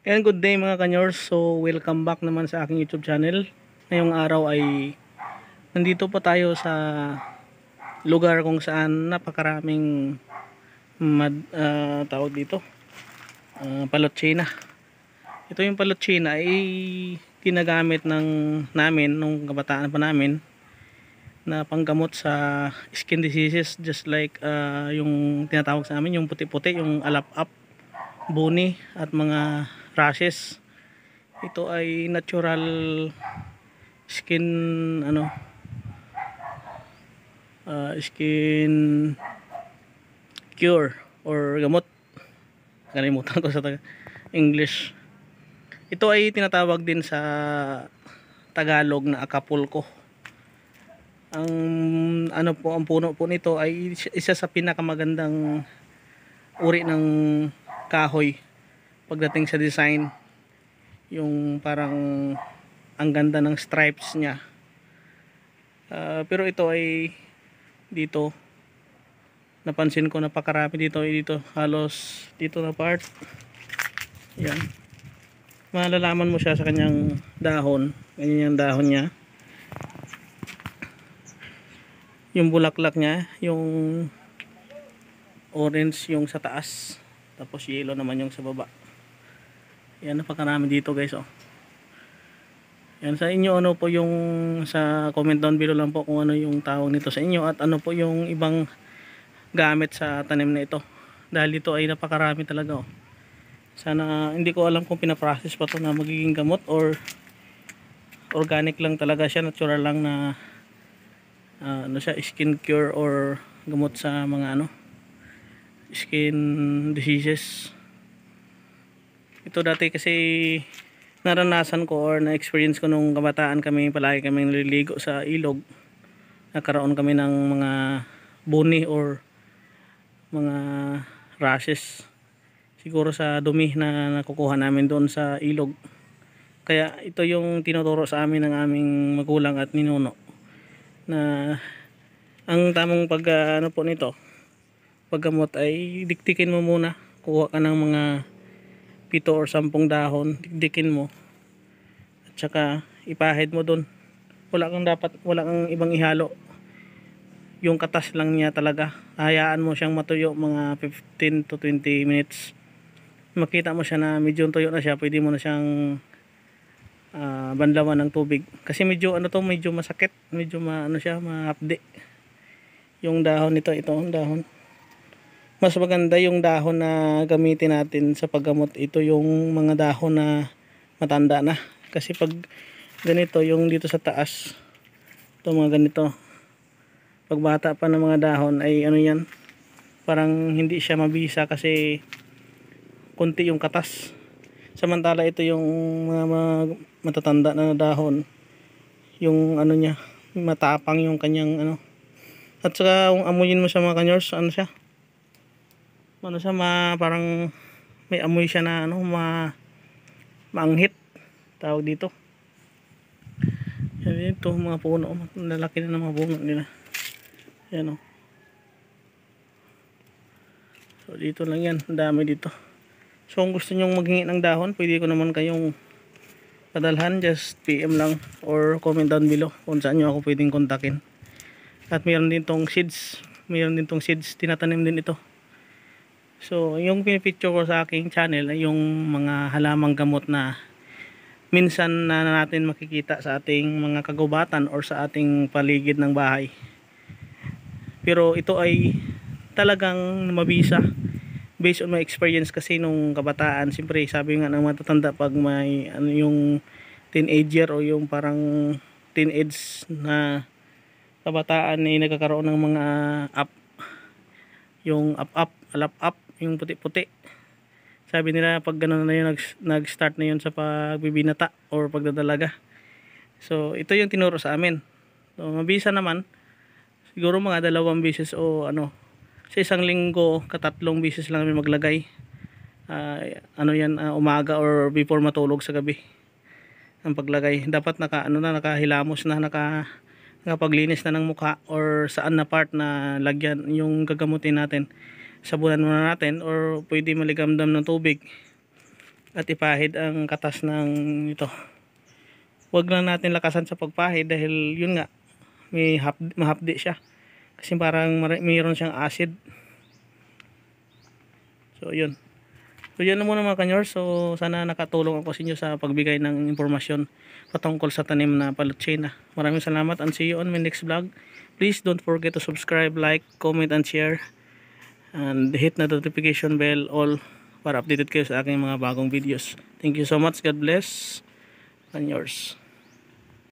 Ayan, good day mga kanyors. So, welcome back naman sa aking YouTube channel. Ngayong araw ay nandito po tayo sa lugar kung saan napakaraming tawag dito, palotsina. Ito yung palotsina ay ginagamit namin nung kabataan pa namin na panggamot sa skin diseases, just like yung tinatawag sa amin, yung puti-puti, yung alap-up, buni at mga rashes. Ito ay natural skin skin cure or gamot. Kalimutan ko sa English. Ito ay tinatawag din sa Tagalog na Acapulco. Ang puno po nito ay isa sa pinakamagandang uri ng kahoy pagdating sa design. Yung parang ang ganda ng stripes niya. Pero ito ay dito napansin ko napakarami dito halos dito na part. Yan. Malalaman mo siya sa kanyang dahon. Ganyan yung dahon niya. Yung bulaklak niya, yung orange yung sa taas, tapos yellow naman yung sa baba. Yan, napakarami dito guys, oh. Yan, sa inyo ano po yung sa comment down below lang po kung ano yung tawag nito sa inyo at ano po yung ibang gamit sa tanim na ito. Dahil dito ay napakarami talaga, oh. Sana hindi ko alam kung pinaprocess pa to na magiging gamot or organic lang talaga siya, natural lang na skin cure or gamot sa mga skin diseases. Ito dati kasi naranasan ko or na-experience ko nung kabataan kami, palagi kami naliligo sa ilog. Nagkaroon kami ng mga buni or mga rashes. Siguro sa dumi na nakukuha namin doon sa ilog. Kaya ito yung tinuturo sa amin ng aming magulang at ninuno na ang tamang po nito, paggamot ay diktikin mo muna. Kuha ka ng mga 7 or 10 dahon, dikdikin mo at saka ipahid mo dun. Wala kang ibang ihalo, yung katas lang niya talaga. Hayaan mo siyang matuyo mga 15 to 20 minutes. Makita mo siya na medyo tuyo na siya, pwede mo na siyang banlawan ng tubig kasi medyo medyo masakit, medyo mahapde yung dahon nito. Ang dahon, mas maganda yung dahon na gamitin natin sa paggamot. Ito yung mga dahon na matanda na, kasi pag ganito yung dito sa taas, ito mga ganito, pag bata pa ng mga dahon ay yan, parang hindi siya mabisa kasi kunti yung katas. Samantala ito yung mga matatanda na dahon, yung niya, matapang yung kanyang at saka kung amuyin mo siya mga kanyors, siya parang may amoy siya na maanghit, tawag dito. Yan, ito mga puno, lalaki na ng mga puno nila. Yan, oh. So dito lang yan, ang dami dito. So kung gusto nyong maghingi ng dahon, pwede ko naman kayong padalhan, just PM lang or comment down below kung saan nyo ako pwedeng kontakin. At mayroon din tong seeds, tinatanim din ito. So yung pinipicture ko sa aking channel ay yung mga halamang gamot na minsan na natin makikita sa ating mga kagubatan or sa ating paligid ng bahay. Pero ito ay talagang mabisa based on my experience, kasi nung kabataan, siyempre sabi nga ng matatanda, pag may yung teenager o yung parang teenage na kabataan ay nagkakaroon ng mga yung alap-up, yung puti-puti. Sabi nila pag gano'n na yun, nag-start na yun sa pagbibinata or pagdadalaga. So ito yung tinuro sa amin. So mabisa naman, siguro mga 2 beses o sa isang linggo, 3 beses lang kami maglagay. Umaga or before matulog sa gabi ang paglagay. Dapat nakahilamos na, nakapaglinis na ng mukha or saan na part na lagyan yung gagamutin natin. Sabunan muna natin or pwede maligamdam ng tubig at ipahid ang katas ng ito. Huwag lang natin lakasan sa pagpahid dahil yun nga, mahapdi siya. Kasi parang mayroon siyang acid. So yun. So yan na muna mga kanyors. So sana nakatulong ako sa inyo sa pagbigay ng impormasyon patungkol sa tanim na palutsina. Maraming salamat and see you on my next vlog. Please don't forget to subscribe, like, comment and share. And hit na notification bell all para updated kayo sa aking mga bagong videos. Thank you so much. God bless. And yours.